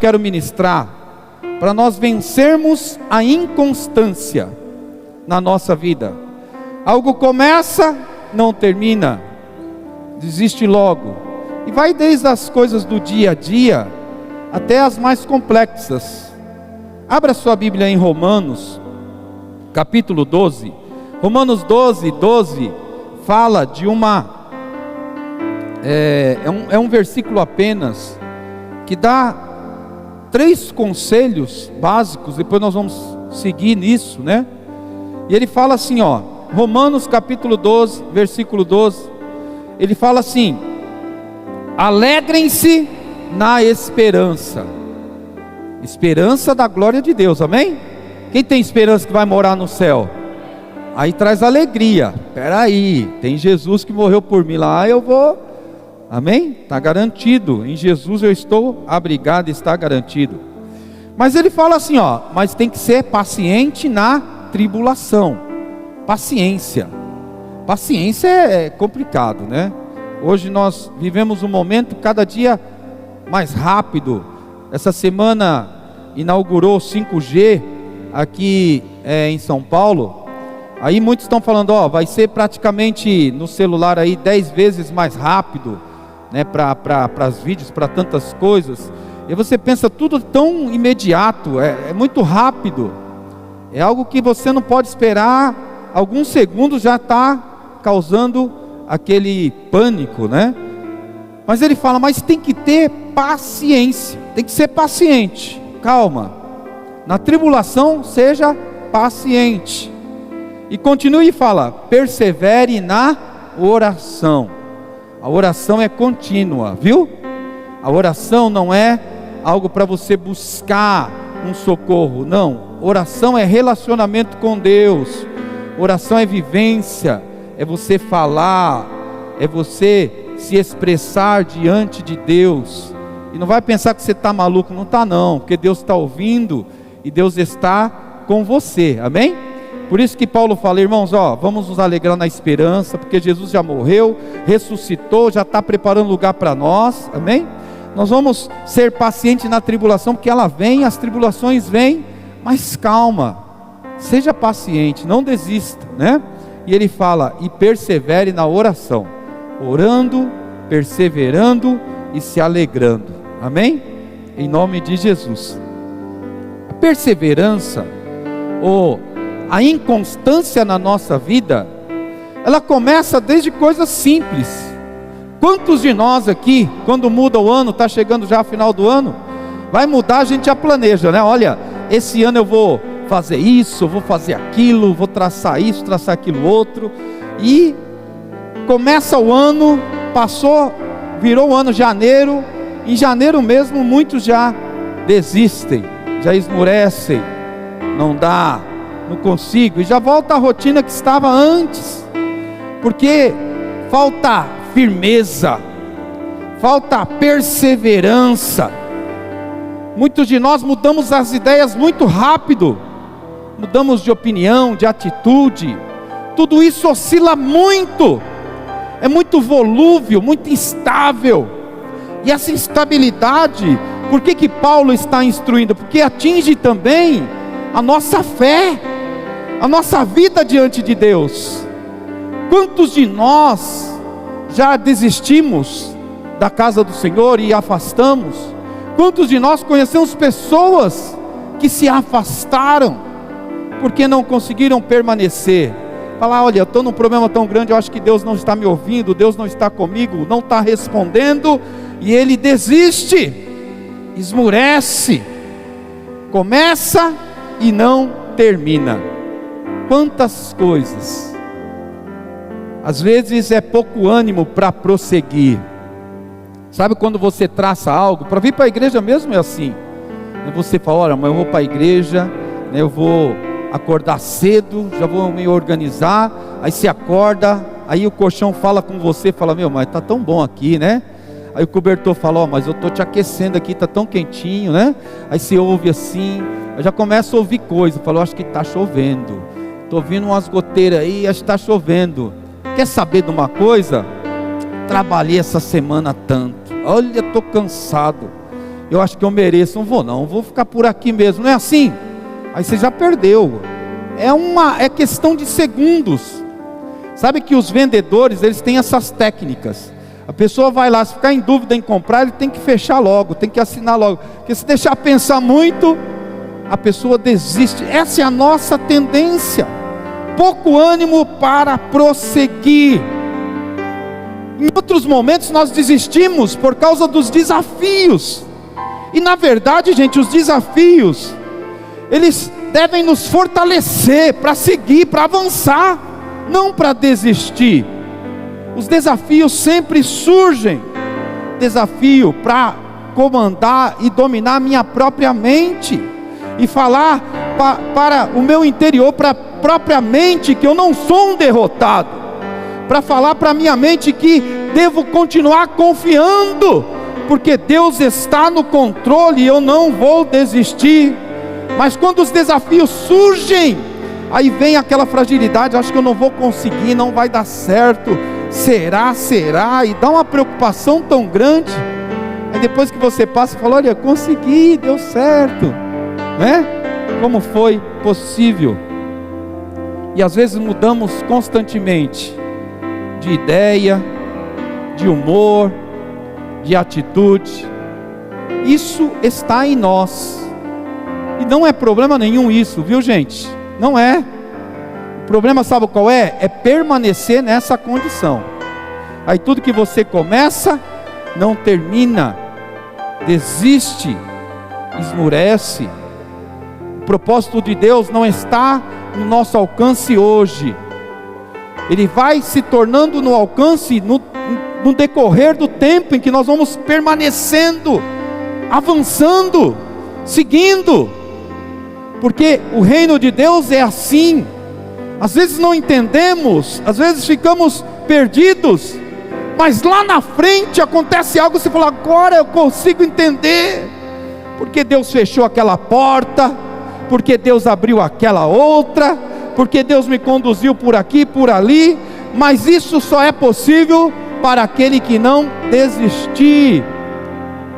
Quero ministrar para nós vencermos a inconstância na nossa vida. Algo começa, não termina, desiste logo, e vai desde as coisas do dia a dia até as mais complexas. Abra sua Bíblia em Romanos, capítulo 12. Romanos 12 fala de é um versículo apenas, que dá 3 conselhos básicos. Depois nós vamos seguir nisso, né? E ele fala assim, ó, Romanos capítulo 12, versículo 12, ele fala assim: alegrem-se na esperança. Esperança da glória de Deus, amém? Quem tem esperança que vai morar no céu? Aí traz alegria. Peraí, tem Jesus que morreu por mim lá, eu vou, amém? Está garantido, em Jesus eu estou abrigado, está garantido. Mas ele fala assim, ó, mas tem que ser paciente na tribulação. Paciência é complicado, né? Hoje nós vivemos um momento cada dia mais rápido. Essa semana inaugurou o 5G aqui em São Paulo. Aí muitos estão falando, ó, vai ser praticamente no celular aí 10 vezes mais rápido, né, para os vídeos, para tantas coisas. E você pensa, tudo tão imediato, é muito rápido, é algo que você não pode esperar, alguns segundos já está causando aquele pânico, né? Mas ele fala, mas tem que ter paciência, tem que ser paciente, calma, na tribulação seja paciente, e continue e fala, persevere na oração. A oração é contínua, viu? A oração não é algo para você buscar um socorro, não. Oração é relacionamento com Deus. Oração é vivência, é você falar, é você se expressar diante de Deus. E não vai pensar que você está maluco, não está não, porque Deus está ouvindo e Deus está com você, amém? Por isso que Paulo fala, irmãos, ó, vamos nos alegrar na esperança, porque Jesus já morreu, ressuscitou, já está preparando lugar para nós, amém? Nós vamos ser pacientes na tribulação, porque ela vem, as tribulações vêm, mas calma, seja paciente, não desista, né? E ele fala, e persevere na oração, orando, perseverando e se alegrando, amém? Em nome de Jesus. A perseverança, a inconstância na nossa vida, ela começa desde coisas simples. Quantos de nós aqui, quando muda o ano, está chegando já a final do ano, vai mudar, a gente já planeja, né? Olha, esse ano eu vou fazer isso, vou fazer aquilo, vou traçar isso, traçar aquilo outro, e começa o ano, passou, virou o ano janeiro, em janeiro mesmo muitos já desistem, já esmurecem, não dá, não consigo, e já volta a rotina que estava antes, porque falta firmeza, falta perseverança. Muitos de nós mudamos as ideias muito rápido, mudamos de opinião, de atitude, tudo isso oscila muito, é muito volúvel, muito instável, e essa instabilidade, por que Paulo está instruindo? Porque atinge também a nossa fé, a nossa vida diante de Deus. Quantos de nós já desistimos da casa do Senhor e afastamos? Quantos de nós conhecemos pessoas que se afastaram porque não conseguiram permanecer? Falar, olha, eu estou num problema tão grande, eu acho que Deus não está me ouvindo, Deus não está comigo, não está respondendo, e ele desiste, esmurece, começa e não termina. Quantas coisas, às vezes é pouco ânimo para prosseguir. Sabe quando você traça algo, para vir para a igreja mesmo é assim, você fala, olha, mas eu vou para a igreja, eu vou acordar cedo, já vou me organizar, aí você acorda, aí o colchão fala com você, fala, meu, mas está tão bom aqui, né? Aí o cobertor fala, ó, mas eu estou te aquecendo aqui, está tão quentinho, né? Aí você ouve assim, eu já começa a ouvir coisa, fala, acho que está chovendo, estou ouvindo umas goteiras aí, acho que está chovendo. Quer saber de uma coisa? Trabalhei essa semana tanto, olha, estou cansado, eu acho que eu mereço, não vou ficar por aqui mesmo, não é assim? Aí você já perdeu. É questão de segundos. Sabe que os vendedores, eles têm essas técnicas. A pessoa vai lá, se ficar em dúvida em comprar, ele tem que fechar logo, tem que assinar logo, porque se deixar pensar muito, a pessoa desiste. Essa é a nossa tendência, pouco ânimo para prosseguir. Em outros momentos nós desistimos por causa dos desafios, e na verdade, gente, os desafios, eles devem nos fortalecer para seguir, para avançar, não para desistir. Os desafios sempre surgem. Desafio para comandar e dominar a minha própria mente, e falar para o meu interior, para a própria mente, que eu não sou um derrotado, para falar para a minha mente que devo continuar confiando, porque Deus está no controle e eu não vou desistir. Mas quando os desafios surgem, aí vem aquela fragilidade, acho que eu não vou conseguir, não vai dar certo, será, e dá uma preocupação tão grande. Aí depois que você passa, fala, olha, consegui, deu certo, né? Como foi possível? E às vezes mudamos constantemente de ideia, de humor, de atitude. Isso está em nós, e não é problema nenhum isso, viu, gente? Não é. O problema, sabe qual é? É permanecer nessa condição. Aí tudo que você começa, não termina, desiste, esmurece. O propósito de Deus não está no nosso alcance hoje. Ele vai se tornando no alcance no decorrer do tempo em que nós vamos permanecendo, avançando, seguindo. Porque o reino de Deus é assim. Às vezes não entendemos, às vezes ficamos perdidos, mas lá na frente acontece algo, você fala, agora eu consigo entender, porque Deus fechou aquela porta, porque Deus abriu aquela outra, porque Deus me conduziu por aqui, por ali. Mas isso só é possível para aquele que não desistir,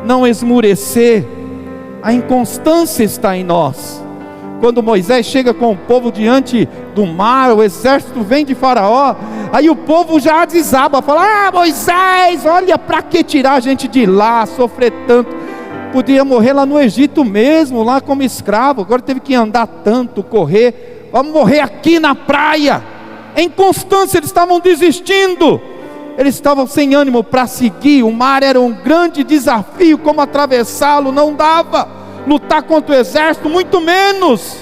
não esmurecer. A inconstância está em nós. Quando Moisés chega com o povo diante do mar, o exército vem de Faraó, aí o povo já desaba, fala, Moisés, olha, para que tirar a gente de lá, sofrer tanto, podia morrer lá no Egito mesmo, lá como escravo, agora teve que andar tanto, correr, vamos morrer aqui na praia. Em constância, eles estavam desistindo, eles estavam sem ânimo para seguir. O mar era um grande desafio, como atravessá-lo, não dava. Lutar contra o exército, muito menos,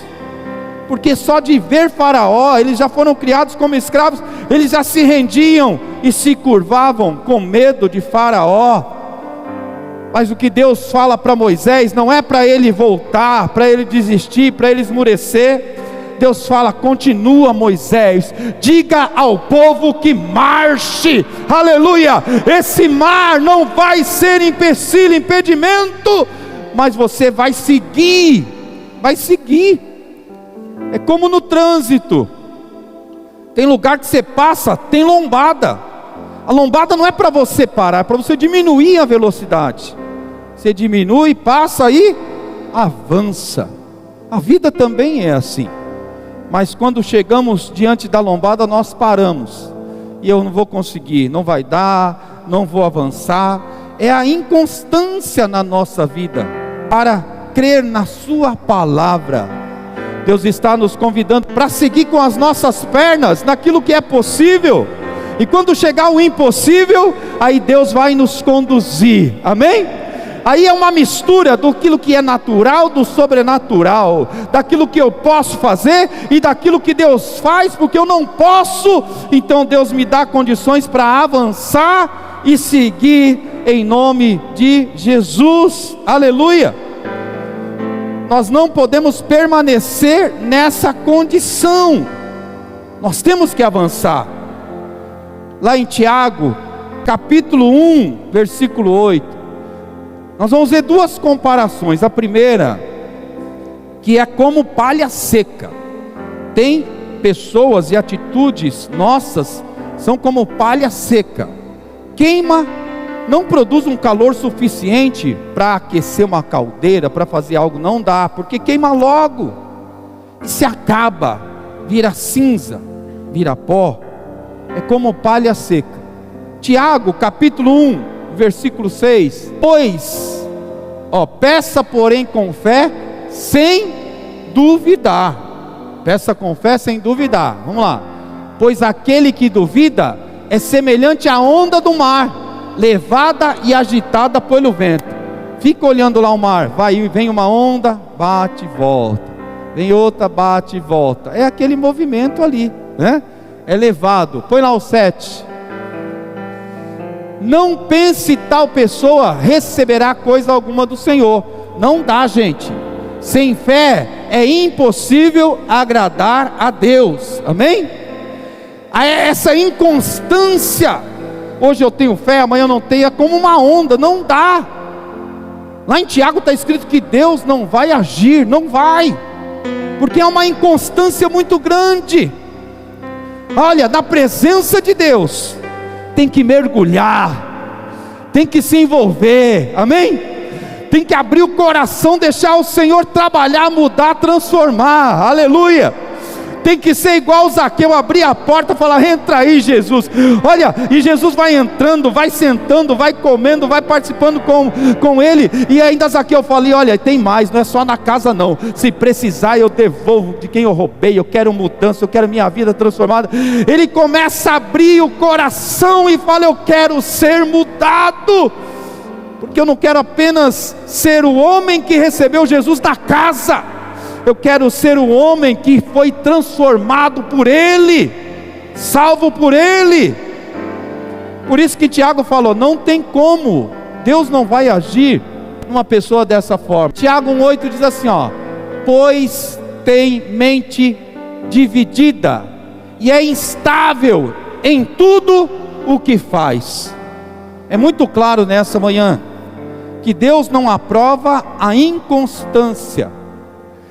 porque só de ver Faraó, eles já foram criados como escravos, eles já se rendiam e se curvavam com medo de Faraó. Mas o que Deus fala para Moisés não é para ele voltar, para ele desistir, para ele esmurecer. Deus fala, continua, Moisés, diga ao povo que marche, aleluia. Esse mar não vai ser empecilho, impedimento, mas você vai seguir, é como no trânsito, tem lugar que você passa, tem lombada, a lombada não é para você parar, é para você diminuir a velocidade, você diminui, passa e avança. A vida também é assim, mas quando chegamos diante da lombada, nós paramos, e eu não vou conseguir, não vai dar, não vou avançar. É a inconstância na nossa vida, para crer na sua palavra. Deus está nos convidando para seguir com as nossas pernas naquilo que é possível, e quando chegar o impossível, aí Deus vai nos conduzir, amém? Aí é uma mistura daquilo que é natural, do sobrenatural, daquilo que eu posso fazer e daquilo que Deus faz, porque eu não posso, então Deus me dá condições para avançar e seguir em nome de Jesus, aleluia. Nós não podemos permanecer nessa condição, nós temos que avançar. Lá em Tiago, capítulo 1, versículo 8, nós vamos ver duas comparações. A primeira, que é como palha seca. Tem pessoas e atitudes nossas, são como palha seca, queima não produz um calor suficiente para aquecer uma caldeira, para fazer algo, não dá, porque queima logo, e se acaba, vira cinza, vira pó, é como palha seca. Tiago capítulo 1, versículo 6, pois, peça porém com fé, sem duvidar. Peça com fé sem duvidar. Vamos lá. Pois aquele que duvida é semelhante à onda do mar, levada e agitada pelo vento. Fica olhando lá o mar, vem uma onda, bate e volta, vem outra, bate e volta. É aquele movimento ali, né? É levado. Põe lá o 7. Não pense tal pessoa receberá coisa alguma do Senhor. Não dá, gente. Sem fé é impossível agradar a Deus. Amém? Essa inconstância, hoje eu tenho fé, amanhã eu não tenho, é como uma onda, não dá. Lá em Tiago está escrito que Deus não vai agir, não vai, porque é uma inconstância muito grande. Olha, na presença de Deus tem que mergulhar, tem que se envolver, amém? Tem que abrir o coração, deixar o Senhor trabalhar, mudar, transformar, aleluia. Tem que ser igual o Zaqueu, abrir a porta e falar: entra aí, Jesus. Olha, e Jesus vai entrando, vai sentando, vai comendo, vai participando com ele. E ainda Zaqueu falei: olha, tem mais, não é só na casa não, se precisar eu devolvo de quem eu roubei, eu quero mudança, eu quero minha vida transformada. Ele começa a abrir o coração e fala: eu quero ser mudado, porque eu não quero apenas ser o homem que recebeu Jesus na casa, eu quero ser o homem que foi transformado por Ele, salvo por Ele. Por isso que Tiago falou: não tem como, Deus não vai agir numa pessoa dessa forma. Tiago 1,8 diz assim, pois tem mente dividida, e é instável em tudo o que faz. É muito claro nessa manhã, que Deus não aprova a inconstância.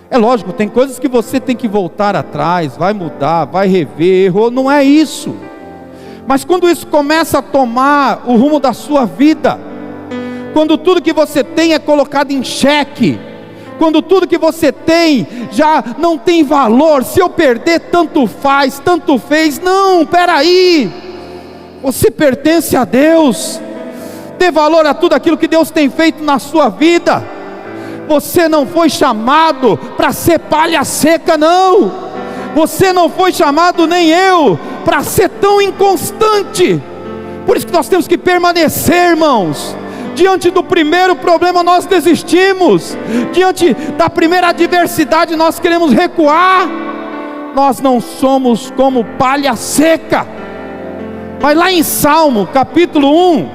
É lógico, tem coisas que você tem que voltar atrás, vai mudar, vai rever, errou, não é isso. Mas quando isso começa a tomar o rumo da sua vida, quando tudo que você tem é colocado em xeque, quando tudo que você tem já não tem valor, se eu perder tanto faz, tanto fez, não, peraí, você pertence a Deus, dê valor a tudo aquilo que Deus tem feito na sua vida. Você não foi chamado para ser palha seca, não. Você não foi chamado, nem eu, para ser tão inconstante. Por isso que nós temos que permanecer, irmãos. Diante do primeiro problema nós desistimos, diante da primeira adversidade nós queremos recuar. Nós não somos como palha seca. Mas lá em Salmo capítulo 1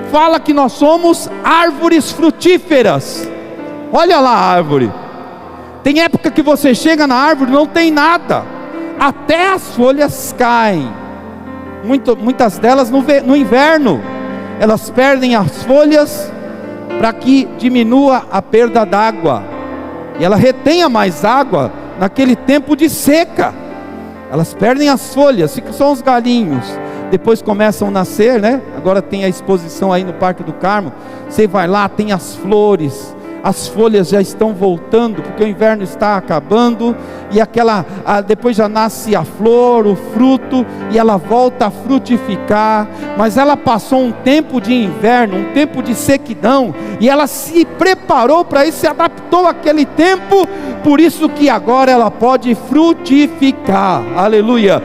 fala que nós somos árvores frutíferas. Olha lá a árvore, tem época que você chega na árvore, não tem nada, até as folhas caem, muitas delas no inverno, elas perdem as folhas, para que diminua a perda d'água, e ela retenha mais água, naquele tempo de seca, elas perdem as folhas, ficam só os galinhos, depois começam a nascer, né? Agora tem a exposição aí no Parque do Carmo, você vai lá, tem as flores, as folhas já estão voltando, porque o inverno está acabando, e depois já nasce a flor, o fruto, e ela volta a frutificar, mas ela passou um tempo de inverno, um tempo de sequidão, e ela se preparou para isso, se adaptou àquele tempo, por isso que agora ela pode frutificar, aleluia.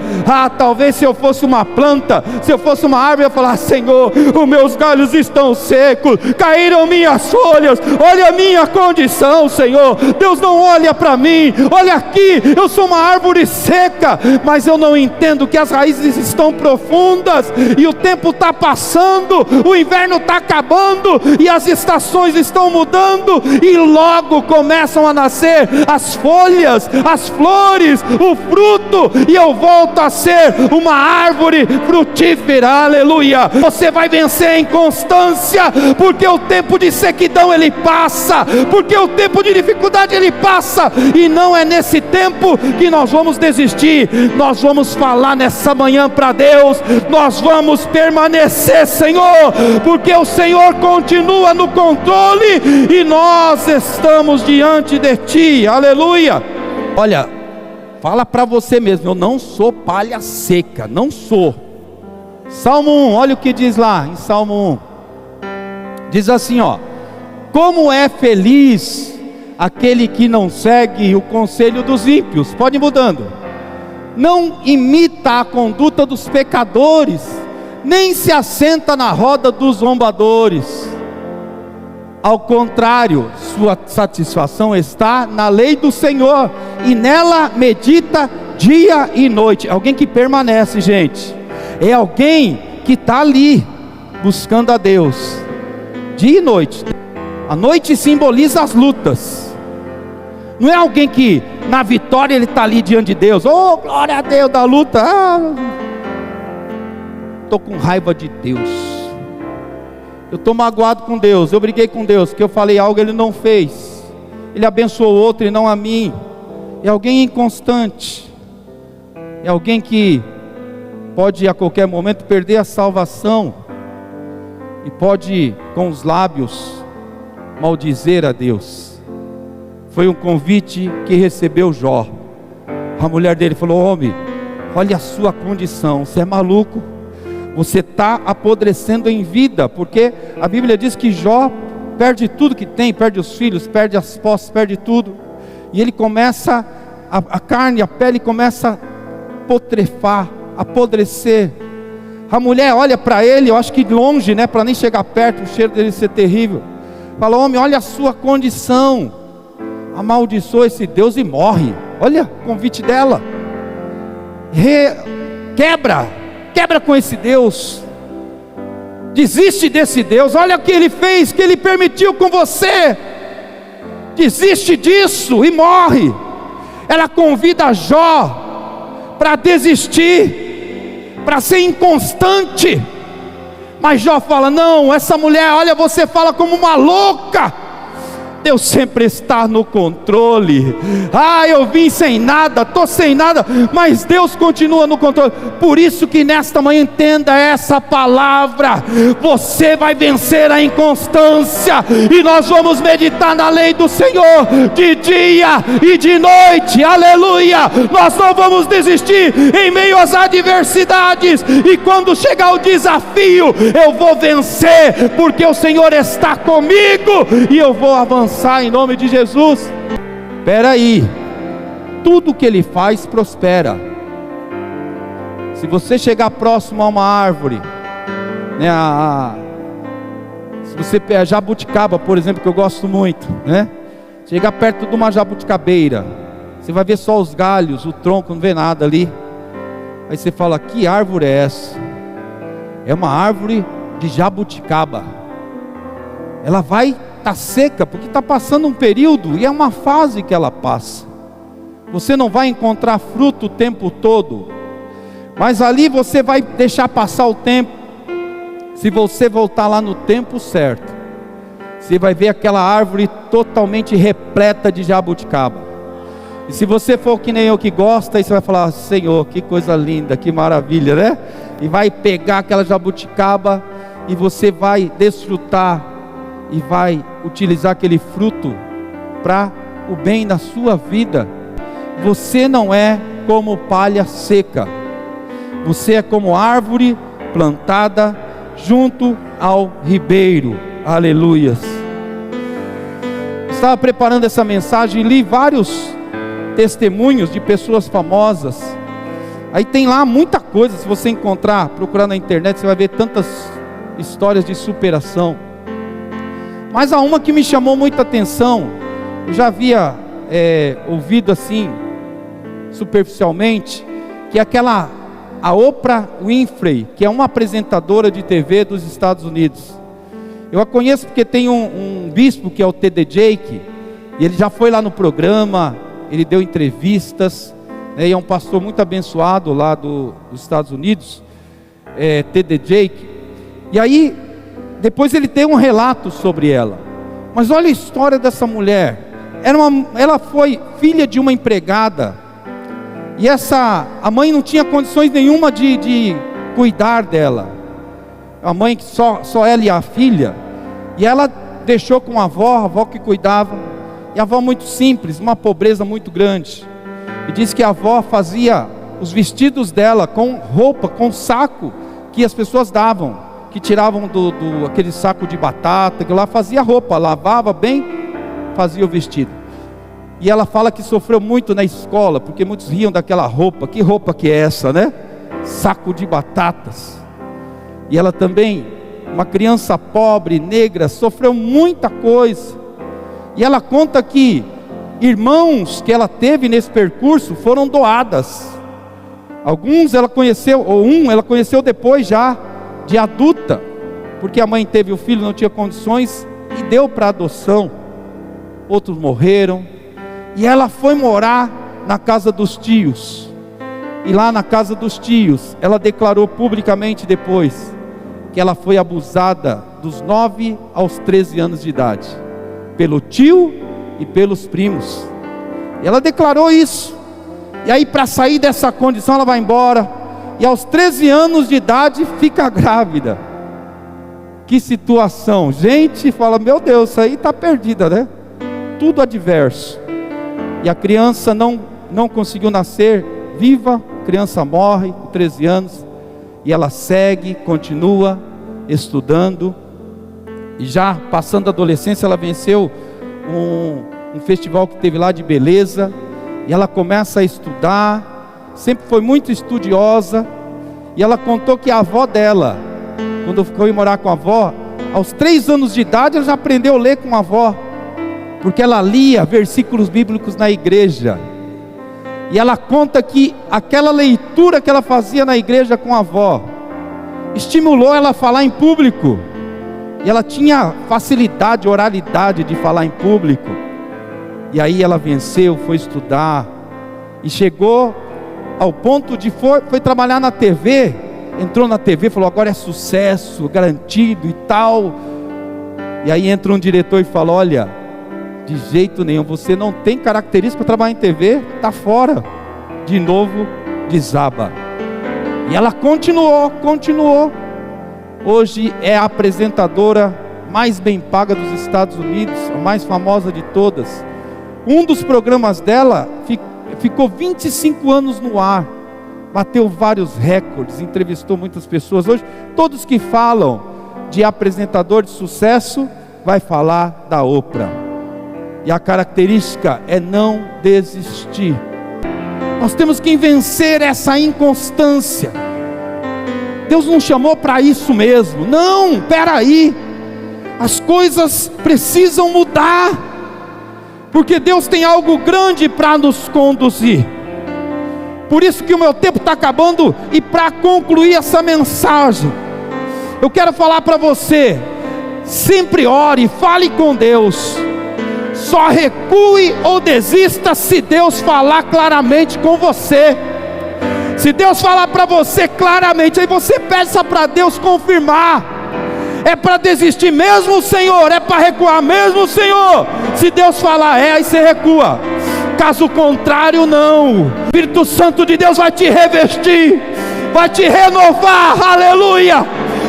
Talvez se eu fosse uma planta, se eu fosse uma árvore, eu ia falar: Senhor, os meus galhos estão secos, caíram minhas folhas, olha a minha condição, Senhor. Deus não olha para mim, olha aqui, eu sou uma árvore seca, mas eu não entendo que as raízes estão profundas, e o tempo está passando, o inverno está acabando, e as estações estão mudando, e logo começam a nascer as folhas, as flores, o fruto, e eu volto a ser uma árvore frutífera, aleluia. Você vai vencer a inconstância, porque o tempo de sequidão ele passa, passa, porque o tempo de dificuldade ele passa, e não é nesse tempo que nós vamos desistir. Nós vamos falar nessa manhã para Deus, nós vamos permanecer, Senhor, porque o Senhor continua no controle e nós estamos diante de Ti. Aleluia. Olha, fala para você mesmo: eu não sou palha seca, não sou. Salmo 1, olha o que diz lá em Salmo 1, diz assim, ó: como é feliz aquele que não segue o conselho dos ímpios. Pode ir mudando. Não imita a conduta dos pecadores, nem se assenta na roda dos zombadores. Ao contrário, sua satisfação está na lei do Senhor, e nela medita dia e noite. Alguém que permanece, gente, é alguém que está ali buscando a Deus dia e noite. A noite simboliza as lutas. Não é alguém que na vitória ele está ali diante de Deus. Oh, glória a Deus da luta. Estou com raiva de Deus. Eu estou magoado com Deus. Eu briguei com Deus, que eu falei algo ele não fez. Ele abençoou outro e não a mim. É alguém inconstante. É alguém que pode a qualquer momento perder a salvação, e pode com os lábios maldizer a Deus. Foi um convite que recebeu Jó. A mulher dele falou: homem, olha a sua condição, você é maluco, você está apodrecendo em vida, porque a Bíblia diz que Jó perde tudo que tem, perde os filhos, perde as posses, perde tudo, e ele começa, a carne, a pele começa a putrefar, apodrecer. A mulher olha para ele, eu acho que de longe, né, para nem chegar perto, o cheiro dele ser terrível. Fala: homem, olha a sua condição, amaldiçoa esse Deus e morre. Olha o convite dela. Quebra com esse Deus, desiste desse Deus. Olha o que ele fez, que ele permitiu com você. Desiste disso e morre. Ela convida Jó para desistir, para ser inconstante. Mas Jó fala: não, essa mulher, olha, você fala como uma louca. Deus sempre está no controle. Eu vim sem nada, estou sem nada, mas Deus continua no controle. Por isso que nesta manhã entenda essa palavra: você vai vencer a inconstância, e nós vamos meditar na lei do Senhor de dia e de noite. Aleluia. Nós não vamos desistir em meio às adversidades, e quando chegar o desafio, eu vou vencer, porque o Senhor está comigo, e eu vou avançar em nome de Jesus. Espera aí, tudo que ele faz prospera. Se você chegar próximo a uma árvore, né, se você pegar jabuticaba, por exemplo, que eu gosto muito, né, chegar perto de uma jabuticabeira, você vai ver só os galhos, o tronco, não vê nada ali. Aí você fala: que árvore é essa? É uma árvore de jabuticaba. Ela vai estar seca, porque está passando um período, e é uma fase que ela passa. Você não vai encontrar fruto o tempo todo, mas ali você vai deixar passar o tempo. Se você voltar lá no tempo certo, você vai ver aquela árvore totalmente repleta de jabuticaba. E se você for que nem eu, que gosta, aí você vai falar: Senhor, que coisa linda, que maravilha, né? E vai pegar aquela jabuticaba, e você vai desfrutar, e vai utilizar aquele fruto para o bem da sua vida. Você não é como palha seca, você é como árvore plantada junto ao ribeiro. Aleluias. Estava preparando essa mensagem e li vários testemunhos de pessoas famosas. Aí tem lá muita coisa, se você encontrar, procurar na internet, você vai ver tantas histórias de superação. Mas há uma que me chamou muita atenção. Eu já havia ouvido assim, superficialmente, que é a Oprah Winfrey, que é uma apresentadora de TV dos Estados Unidos. Eu a conheço porque tem um bispo que é o T.D. Jakes, e ele já foi lá no programa, ele deu entrevistas, né, e é um pastor muito abençoado lá dos Estados Unidos, T.D. Jakes. E aí, depois ele tem um relato sobre ela. Mas olha a história dessa mulher. Ela foi filha de uma empregada, e a mãe não tinha condições nenhuma de cuidar dela. A mãe que só ela e a filha, e ela deixou com a avó que cuidava, e a avó muito simples, uma pobreza muito grande, e diz que a avó fazia os vestidos dela com roupa, com saco que as pessoas davam, que tiravam aquele saco de batata, que lá fazia roupa, lavava bem, fazia o vestido. E ela fala que sofreu muito na escola, porque muitos riam daquela roupa. Que roupa que é essa, né? Saco de batatas. E ela também, uma criança pobre, negra, sofreu muita coisa. E ela conta que irmãos que ela teve nesse percurso foram doadas. Alguns ela conheceu, ou ela conheceu depois já de adulta, porque a mãe teve o filho, não tinha condições e deu para adoção. Outros morreram, e ela foi morar na casa dos tios. E lá na casa dos tios, ela declarou publicamente depois que ela foi abusada dos 9 aos 13 anos de idade, pelo tio e pelos primos. Ela declarou isso. E aí, para sair dessa condição, ela vai embora, e aos 13 anos de idade fica grávida. Que situação, gente, fala, meu Deus, isso aí está perdida, né? Tudo adverso. E a criança não conseguiu nascer viva, a criança morre com 13 anos, e ela segue, continua estudando, e já passando a adolescência, ela venceu um festival que teve lá de beleza, e ela começa a estudar, sempre foi muito estudiosa, e ela contou que a avó dela, quando foi morar com a avó, aos 3 anos de idade, ela já aprendeu a ler com a avó, porque ela lia versículos bíblicos na igreja. E ela conta que aquela leitura que ela fazia na igreja com a avó estimulou ela a falar em público, e ela tinha facilidade, oralidade de falar em público. E aí ela venceu, foi estudar, e chegou ao ponto de foi trabalhar na TV, entrou na TV, falou, agora é sucesso, garantido e tal. E aí entra um diretor e fala, olha, de jeito nenhum, você não tem característica para trabalhar em TV, está fora. De novo, desaba. E ela continuou. Hoje é a apresentadora mais bem paga dos Estados Unidos, a mais famosa de todas. Um dos programas dela ficou 25 anos no ar, bateu vários recordes, entrevistou muitas pessoas. Hoje, todos que falam de apresentador de sucesso, vai falar da Oprah. E a característica é não desistir. Nós temos que vencer essa inconstância. Deus nos chamou para isso mesmo. Não, peraí, as coisas precisam mudar, porque Deus tem algo grande para nos conduzir. Por isso que o meu tempo está acabando, e para concluir essa mensagem, eu quero falar para você: sempre ore, fale com Deus. Só recue ou desista se Deus falar claramente com você. Se Deus falar para você claramente, aí você peça para Deus confirmar. É para desistir mesmo, Senhor? É para recuar mesmo, Senhor? Se Deus falar aí você recua. Caso contrário, não. O Espírito Santo de Deus vai te revestir, vai te renovar, aleluia.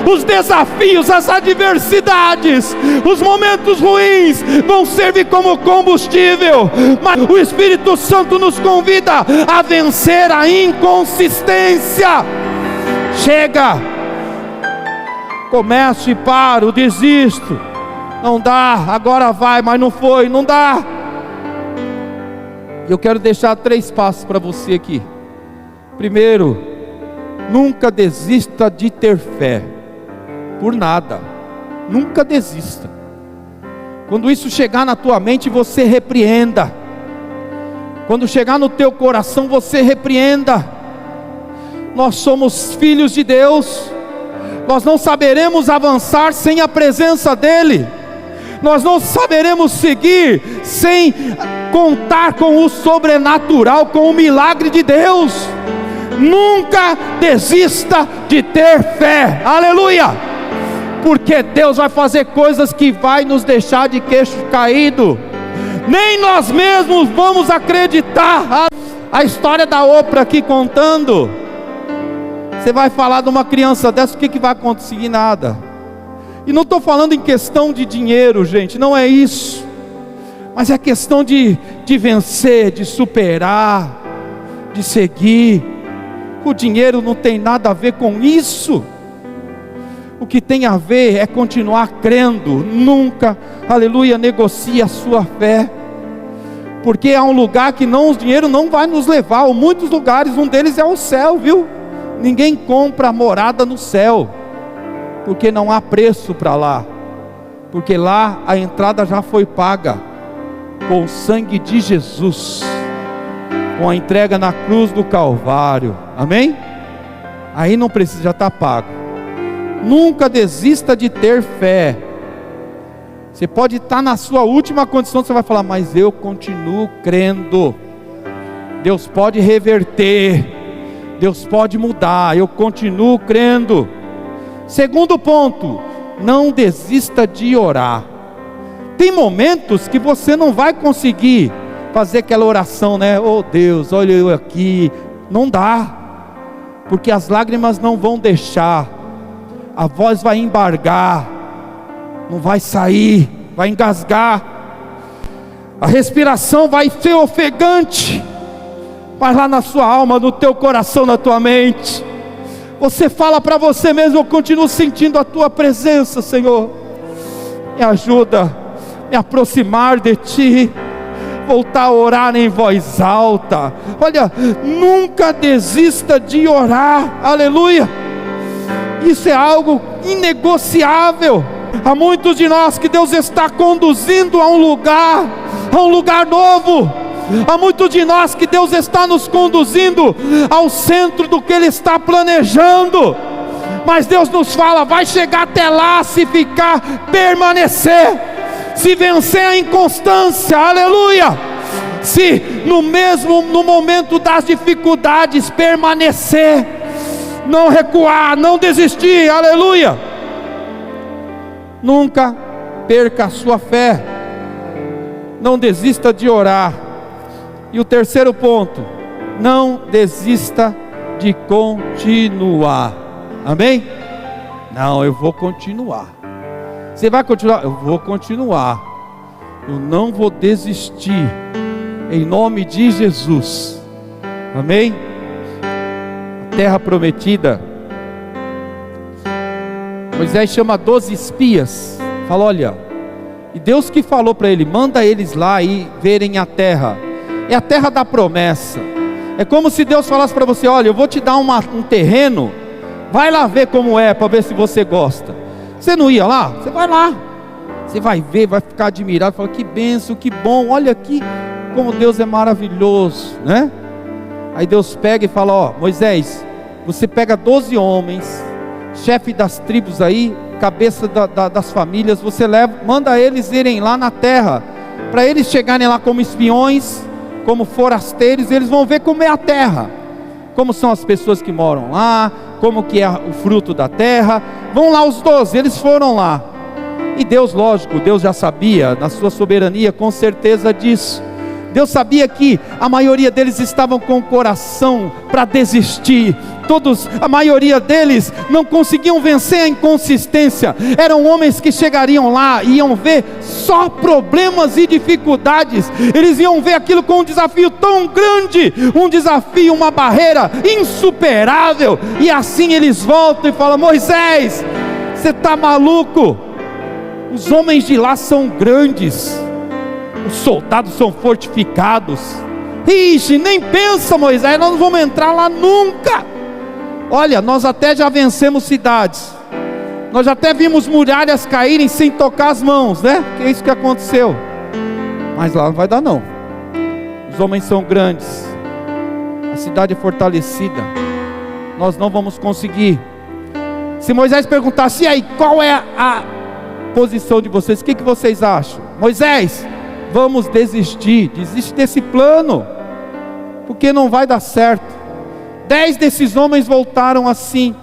Os desafios, as adversidades, os momentos ruins vão servir como combustível, mas o Espírito Santo nos convida a vencer a inconsistência. Chega, começo e paro, desisto, não dá, agora vai, mas não foi, não dá. Eu quero deixar 3 passos para você aqui. Primeiro, nunca desista de ter fé, por nada, nunca desista. Quando isso chegar na tua mente, você repreenda. Quando chegar no teu coração, você repreenda. Nós somos filhos de Deus, nós não saberemos avançar sem a presença dEle, nós não saberemos seguir sem contar com o sobrenatural, com o milagre de Deus. Nunca desista de ter fé, aleluia. porque Deus vai fazer coisas que vai nos deixar de queixo caído. Nem nós mesmos vamos acreditar. A história da Oprah aqui contando, você vai falar de uma criança dessa, o que vai acontecer? Nada. E não estou falando em questão de dinheiro, gente, não é isso, mas é questão de vencer, de superar, de seguir. O dinheiro não tem nada a ver com isso. O que tem a ver é continuar crendo. Nunca, aleluia, negocie a sua fé, porque há um lugar que o dinheiro não vai nos levar, ou muitos lugares, um deles é o céu, viu? Ninguém compra morada no céu, porque não há preço para lá, porque lá a entrada já foi paga, com o sangue de Jesus, com a entrega na cruz do Calvário, amém? Aí não precisa, já está pago. Nunca desista de ter fé. Você pode estar na sua última condição, você vai falar, mas eu continuo crendo. Deus pode reverter, Deus pode mudar, eu continuo crendo. Segundo ponto, não desista de orar. Tem momentos que você não vai conseguir fazer aquela oração, né? Oh Deus, olha eu aqui. Não dá, porque as lágrimas não vão deixar, a voz vai embargar, não vai sair, vai engasgar, a respiração vai ser ofegante, mas lá na sua alma, no teu coração, na tua mente, você fala para você mesmo, eu continuo sentindo a tua presença, Senhor, me ajuda, me aproximar de ti, voltar a orar em voz alta. Olha, nunca desista de orar, aleluia, isso é algo inegociável. Há muitos de nós que Deus está conduzindo a um lugar novo. Há muitos de nós que Deus está nos conduzindo ao centro do que Ele está planejando. Mas Deus nos fala, vai chegar até lá se ficar, permanecer, se vencer a inconstância, aleluia. Se no momento das dificuldades permanecer, não recuar, não desistir, aleluia. Nunca perca a sua fé, não desista de orar. E o terceiro ponto, não desista de continuar, amém? Não, eu vou continuar. Você vai continuar? Eu vou continuar, eu não vou desistir, em nome de Jesus, amém? A terra prometida, Moisés chama 12 espias, fala, olha, e Deus que falou para ele, manda eles lá e verem a terra, é a terra da promessa. É como se Deus falasse para você, olha, eu vou te dar um terreno, vai lá ver como é, para ver se você gosta. Você não ia lá? Você vai lá, você vai ver, vai ficar admirado, fala, que bênção, que bom, olha aqui, como Deus é maravilhoso, né? Aí Deus pega e fala, ó, Moisés, você pega 12 homens, chefe das tribos aí, cabeça das famílias, você manda eles irem lá na terra, para eles chegarem lá como espiões, como forasteiros, eles vão ver como é a terra, como são as pessoas que moram lá, como que é o fruto da terra. Vão lá os 12, eles foram lá, e Deus, lógico, Deus já sabia, na sua soberania, com certeza disso. Deus sabia que a maioria deles estavam com o coração para desistir. A maioria deles não conseguiam vencer a inconsistência. Eram homens que chegariam lá e iam ver só problemas e dificuldades. Eles iam ver aquilo com um desafio tão grande, um desafio, uma barreira insuperável. E assim eles voltam e falam, Moisés, você está maluco? Os homens de lá são grandes, os soldados são fortificados. Ixi, nem pensa, Moisés, nós não vamos entrar lá nunca. Olha, nós até já vencemos cidades, nós já até vimos muralhas caírem sem tocar as mãos, né? Que é isso que aconteceu. Mas lá não vai dar não. Os homens são grandes, a cidade é fortalecida, nós não vamos conseguir. Se Moisés perguntasse, e aí, qual é a posição de vocês? O que vocês acham? Moisés, vamos desistir, desiste desse plano, porque não vai dar certo. 10 desses homens voltaram assim,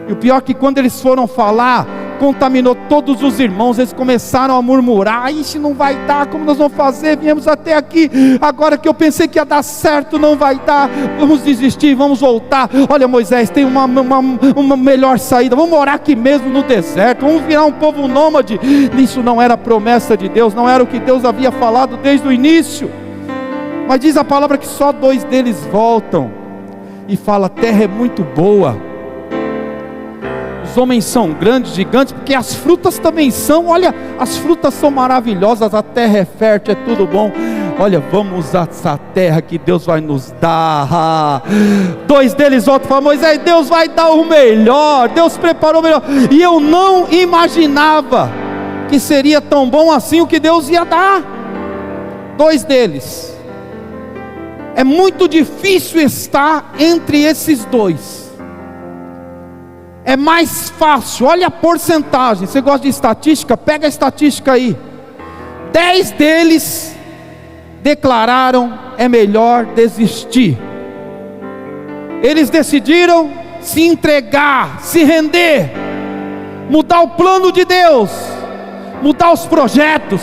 e o pior é que quando eles foram falar contaminou todos os irmãos. Eles começaram a murmurar: isso não vai dar, como nós vamos fazer? Viemos até aqui, agora que eu pensei que ia dar certo, não vai dar, vamos desistir, vamos voltar. Olha, Moisés, tem uma melhor saída, vamos morar aqui mesmo no deserto, vamos virar um povo nômade. Isso não era a promessa de Deus, não era o que Deus havia falado desde o início. Mas diz a palavra que só 2 deles voltam e fala: a terra é muito boa, os homens são grandes, gigantes, porque as frutas também são. Olha, as frutas são maravilhosas, a terra é fértil, é tudo bom. Olha, vamos usar essa terra que Deus vai nos dar. 2 deles voltam e falam: Moisés, Deus vai dar o melhor, Deus preparou o melhor. E eu não imaginava que seria tão bom assim o que Deus ia dar. 2 deles. É muito difícil estar entre esses 2. É mais fácil, olha a porcentagem. Você gosta de estatística? Pega a estatística aí. 10 deles declararam: é melhor desistir. Eles decidiram se entregar, se render, mudar o plano de Deus, mudar os projetos,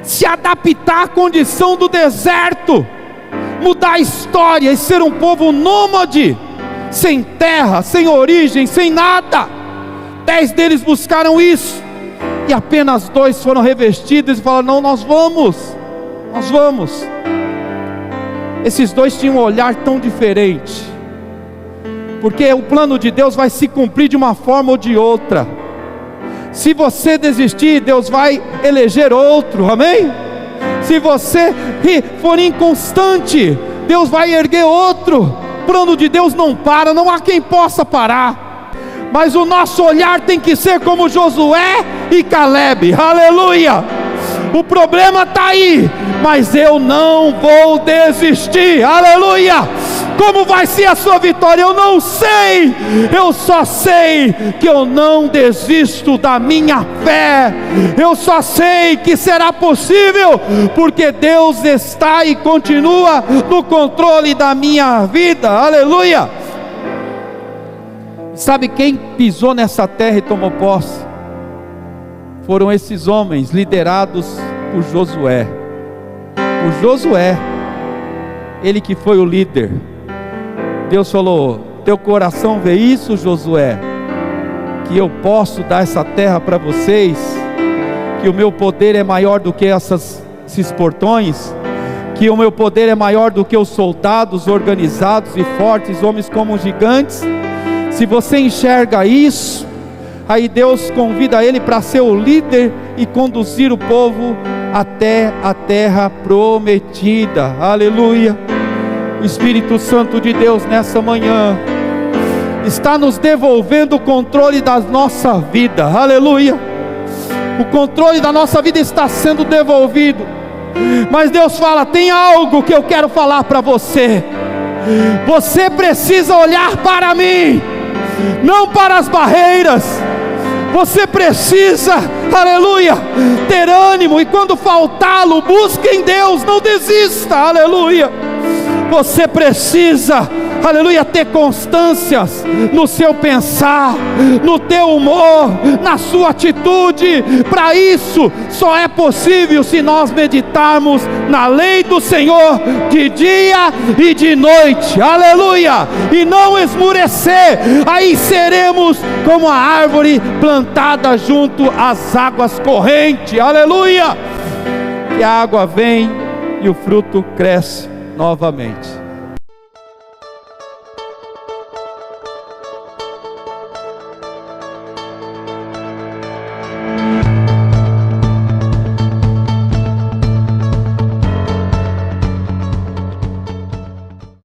se adaptar à condição do deserto, mudar a história e ser um povo nômade, sem terra, sem origem, sem nada. 10 deles buscaram isso, e apenas 2 foram revestidos e falaram: não, nós vamos. Esses 2 tinham um olhar tão diferente, porque o plano de Deus vai se cumprir de uma forma ou de outra. Se você desistir, Deus vai eleger outro, amém? Se você for inconstante, Deus vai erguer outro. O plano de Deus não para, não há quem possa parar. Mas o nosso olhar tem que ser como Josué e Caleb, aleluia. O problema está aí, mas eu não vou desistir, aleluia. Como vai ser a sua vitória? Eu não sei, eu só sei que eu não desisto da minha fé. Eu só sei que será possível, porque Deus está e continua no controle da minha vida, aleluia. Sabe quem pisou nessa terra e tomou posse? Foram esses homens liderados por Josué. O Josué, ele que foi o líder. Deus falou: teu coração vê isso, Josué, que eu posso dar essa terra para vocês, que o meu poder é maior do que esses portões, que o meu poder é maior do que os soldados organizados e fortes, homens como gigantes. Se você enxerga isso, aí Deus convida ele para ser o líder e conduzir o povo até a terra prometida, aleluia. O Espírito Santo de Deus nessa manhã está nos devolvendo o controle da nossa vida, aleluia. O controle da nossa vida está sendo devolvido, mas Deus fala: tem algo que eu quero falar para você. Você precisa olhar para mim, não para as barreiras. Você precisa, aleluia, ter ânimo, e quando faltá-lo, busque em Deus, não desista, aleluia. Você precisa, aleluia, ter constâncias no seu pensar, no teu humor, na sua atitude. Para isso, só é possível se nós meditarmos na lei do Senhor de dia e de noite, aleluia, e não esmurecer. Aí seremos como a árvore plantada junto às águas correntes, aleluia, que a água vem e o fruto cresce novamente.